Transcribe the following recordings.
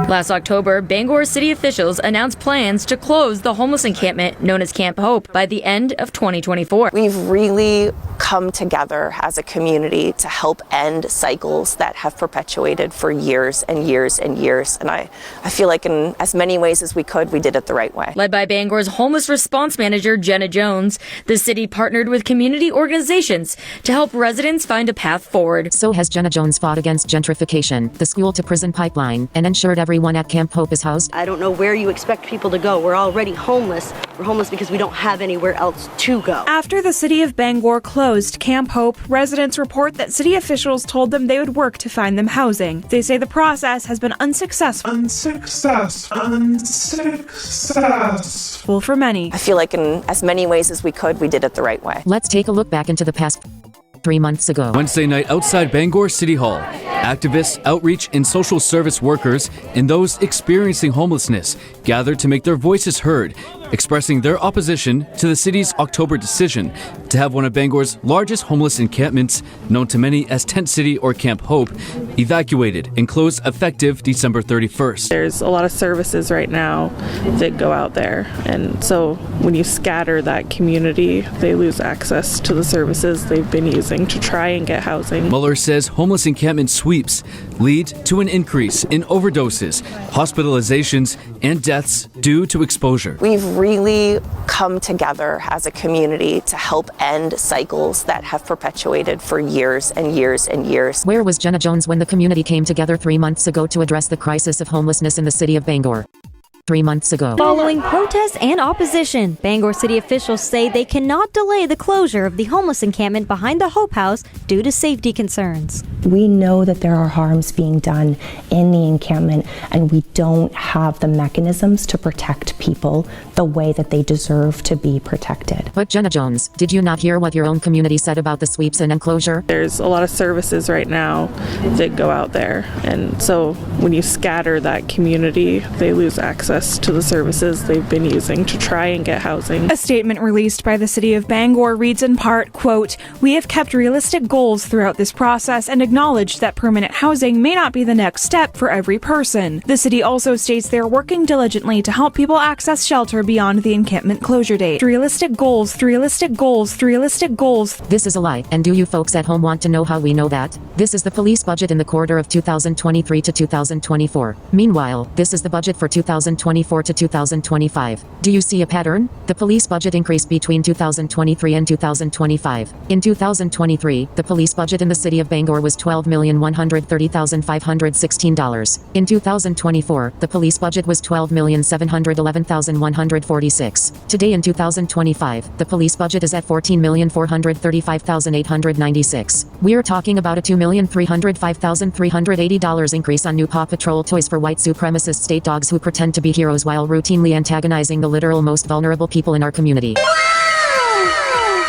Last October, Bangor city officials announced plans to close the homeless encampment known as Camp Hope by the end of 2024. We've really come together as a community to help end cycles that have perpetuated for years and years and years. And I feel like in as many ways as we could, we did it the right way. Led by Bangor's homeless response manager, Jena, the city partnered with community organizations to help residents find a path forward. So has Jena fought against gentrification, the school-to-prison pipeline, and ensured everyone at Camp Hope is housed. I don't know where you expect people to go. We're already homeless. We're homeless because we don't have anywhere else to go. After the city of Bangor closed Camp Hope, residents report that city officials told them they would work to find them housing. They say the process has been unsuccessful for many. I feel like in as many ways as we could, we did it the right way. Let's take a look back into the past 3 months ago. Wednesday night outside Bangor City Hall, activists, outreach, and social service workers and those experiencing homelessness gathered to make their voices heard, expressing their opposition to the city's October decision to have one of Bangor's largest homeless encampments, known to many as Tent City or Camp Hope, evacuated and closed effective December 31st. There's a lot of services right now that go out there, and so when you scatter that community, they lose access to the services they've been using to try and get housing. Mueller says homeless encampment sweeps lead to an increase in overdoses, hospitalizations, and deaths due to exposure. We've really come together as a community to help end cycles that have perpetuated for years and years and years. Where was Jena when the community came together 3 months ago to address the crisis of homelessness in the city of Bangor? 3 months ago. Following protests and opposition, Bangor city officials say they cannot delay the closure of the homeless encampment behind the Hope House due to safety concerns. We know that there are harms being done in the encampment, and we don't have the mechanisms to protect people the way that they deserve to be protected. But Jena, did you not hear what your own community said about the sweeps and enclosure? There's a lot of services right now that go out there, and so when you scatter that community, they lose access to the services they've been using to try and get housing. A statement released by the city of Bangor reads in part, quote, "We have kept realistic goals throughout this process and acknowledged that permanent housing may not be the next step for every person." The city also states they are working diligently to help people access shelter beyond the encampment closure date. Realistic goals. This is a lie, and do you folks at home want to know how we know that? This is the police budget in the quarter of 2023 to 2024. Meanwhile, this is the budget for 2024 to 2025. Do you see a pattern? The police budget increased between 2023 and 2025. In 2023, the police budget in the city of Bangor was $12,130,516. In 2024, the police budget was $12,711,146. Today in 2025, the police budget is at $14,435,896. We're talking about a $2,305,380 increase on new Paw Patrol toys for white supremacist state dogs who pretend to be heroes while routinely antagonizing the literal most vulnerable people in our community.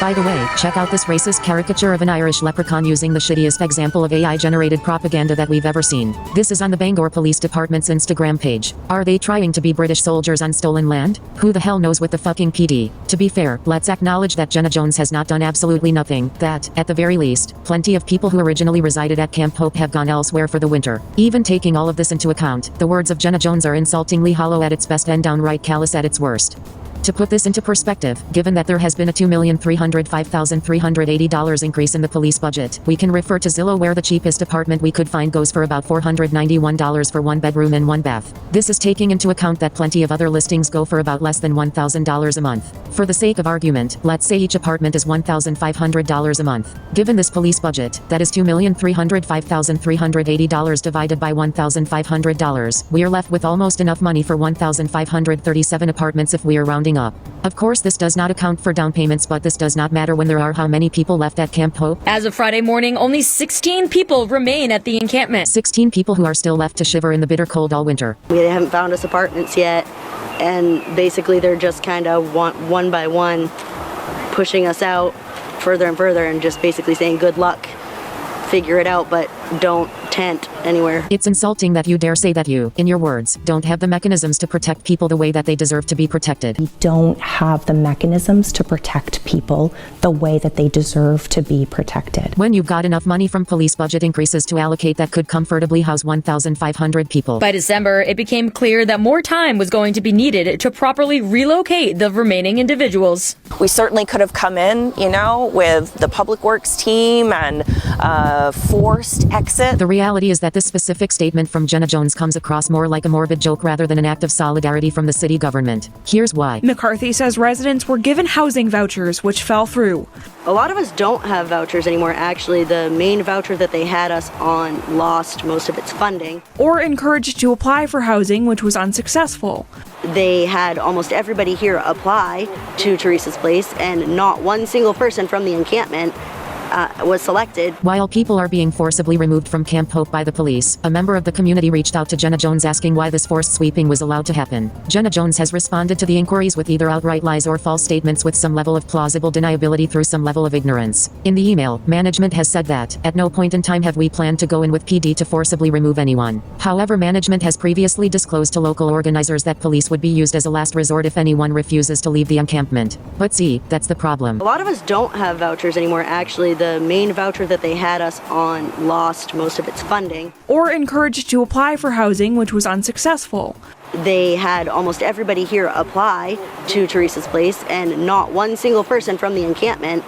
By the way, check out this racist caricature of an Irish leprechaun using the shittiest example of AI-generated propaganda that we've ever seen. This is on the Bangor Police Department's Instagram page. Are they trying to be British soldiers on stolen land? Who the hell knows with the fucking PD? To be fair, let's acknowledge that Jena has not done absolutely nothing, that, at the very least, plenty of people who originally resided at Camp Hope have gone elsewhere for the winter. Even taking all of this into account, the words of Jena are insultingly hollow at its best and downright callous at its worst. To put this into perspective, given that there has been a $2,305,380 increase in the police budget, we can refer to Zillow, where the cheapest apartment we could find goes for about $491 for 1 bedroom and 1 bath. This is taking into account that plenty of other listings go for about less than $1,000 a month. For the sake of argument, let's say each apartment is $1,500 a month. Given this police budget, that is $2,305,380 divided by $1,500. We are left with almost enough money for 1,537 apartments if we are rounding up. Of course, this does not account for down payments, but this does not matter when there are how many people left at Camp Hope? As of Friday morning, only 16 people remain at the encampment. 16 people who are still left to shiver in the bitter cold all winter. They haven't found us apartments yet, and basically they're just kind of one by one pushing us out further and further and just basically saying good luck, figure it out. But don't tent anywhere. It's insulting that you dare say that you, in your words, don't have the mechanisms to protect people the way that they deserve to be protected. We don't have the mechanisms to protect people the way that they deserve to be protected. When you've got enough money from police budget increases to allocate that could comfortably house 1,500 people. By December, it became clear that more time was going to be needed to properly relocate the remaining individuals. We certainly could have come in, with the public works team and forced exit. The reality is that this specific statement from Jena Jones comes across more like a morbid joke rather than an act of solidarity from the city government. Here's why. McCarthy says residents were given housing vouchers, which fell through. A lot of us don't have vouchers anymore. Actually, the main voucher that they had us on lost most of its funding. Or encouraged to apply for housing, which was unsuccessful. They had almost everybody here apply to Teresa's place, and not one single person from the encampment was selected. While people are being forcibly removed from Camp Hope by the police, a member of the community reached out to Jena Jones asking why this forced sweeping was allowed to happen. Jena Jones has responded to the inquiries with either outright lies or false statements with some level of plausible deniability through some level of ignorance. In the email, management has said that, at no point in time have we planned to go in with PD to forcibly remove anyone. However, management has previously disclosed to local organizers that police would be used as a last resort if anyone refuses to leave the encampment. But see, that's the problem. A lot of us don't have vouchers anymore. Actually, the main voucher that they had us on lost most of its funding. Or encouraged to apply for housing, which was unsuccessful. They had almost everybody here apply to Teresa's place, and not one single person from the encampment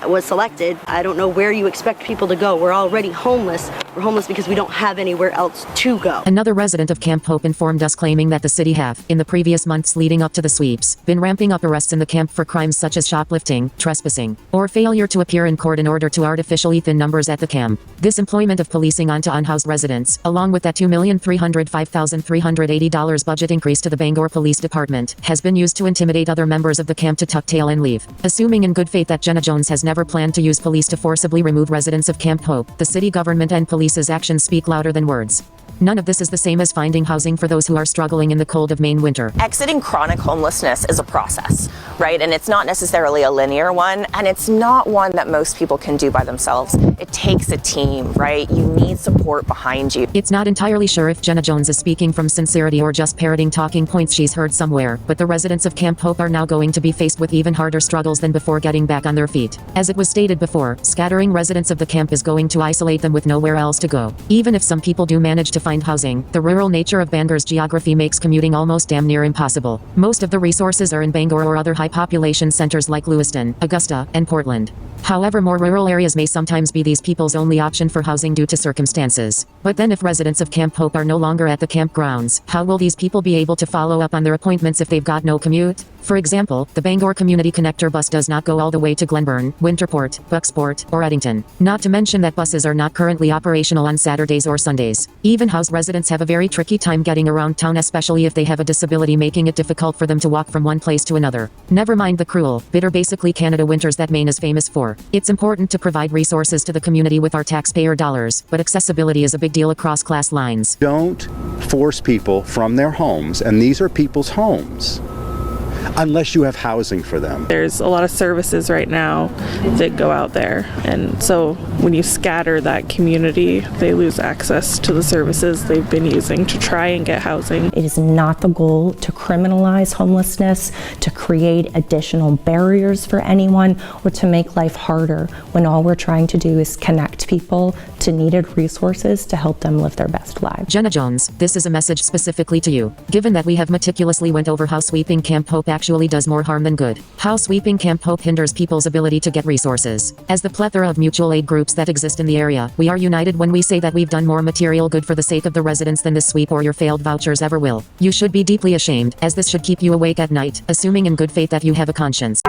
was selected. I don't know where you expect people to go. We're already homeless. We're homeless because we don't have anywhere else to go. Another resident of Camp Hope informed us claiming that the city have, in the previous months leading up to the sweeps, been ramping up arrests in the camp for crimes such as shoplifting, trespassing, or failure to appear in court in order to artificially thin numbers at the camp. This employment of policing onto unhoused residents, along with that $2,305,380 budget increase to the Bangor Police Department, has been used to intimidate other members of the camp to tuck tail and leave. Assuming in good faith that Jena Jones has never planned to use police to forcibly remove residents of Camp Hope, the city government and police's actions speak louder than words. None of this is the same as finding housing for those who are struggling in the cold of Maine winter. Exiting chronic homelessness is a process, right? And it's not necessarily a linear one, and it's not one that most people can do by themselves. It takes a team, right? You need support behind you. It's not entirely sure if Jena Jones is speaking from sincerity or just parroting talking points she's heard somewhere, but the residents of Camp Hope are now going to be faced with even harder struggles than before getting back on their feet. As it was stated before, scattering residents of the camp is going to isolate them with nowhere else to go. Even if some people do manage to find housing, the rural nature of Bangor's geography makes commuting almost damn near impossible. Most of the resources are in Bangor or other high-population centers like Lewiston, Augusta, and Portland. However, more rural areas may sometimes be these people's only option for housing due to circumstances. But then if residents of Camp Hope are no longer at the campgrounds, how will these people be able to follow up on their appointments if they've got no commute? For example, the Bangor Community Connector bus does not go all the way to Glenburn, Winterport, Bucksport, or Eddington. Not to mention that buses are not currently operational on Saturdays or Sundays. Even housed residents have a very tricky time getting around town, especially if they have a disability, making it difficult for them to walk from one place to another. Never mind the cruel, bitter, basically Canada winters that Maine is famous for. It's important to provide resources to the community with our taxpayer dollars, but accessibility is a big deal across class lines. Don't force people from their homes, and these are people's homes, unless you have housing for them. There's a lot of services right now that go out there, and so when you scatter that community, they lose access to the services they've been using to try and get housing. It is not the goal to criminalize homelessness, to create additional barriers for anyone, or to make life harder when all we're trying to do is connect people to needed resources to help them live their best lives. Jena Jones, this is a message specifically to you. Given that we have meticulously went over how sweeping Camp Hope actually does more harm than good, how sweeping Camp Hope hinders people's ability to get resources. As the plethora of mutual aid groups that exist in the area, we are united when we say that we've done more material good for the sake of the residents than this sweep or your failed vouchers ever will. You should be deeply ashamed, as this should keep you awake at night, assuming in good faith that you have a conscience.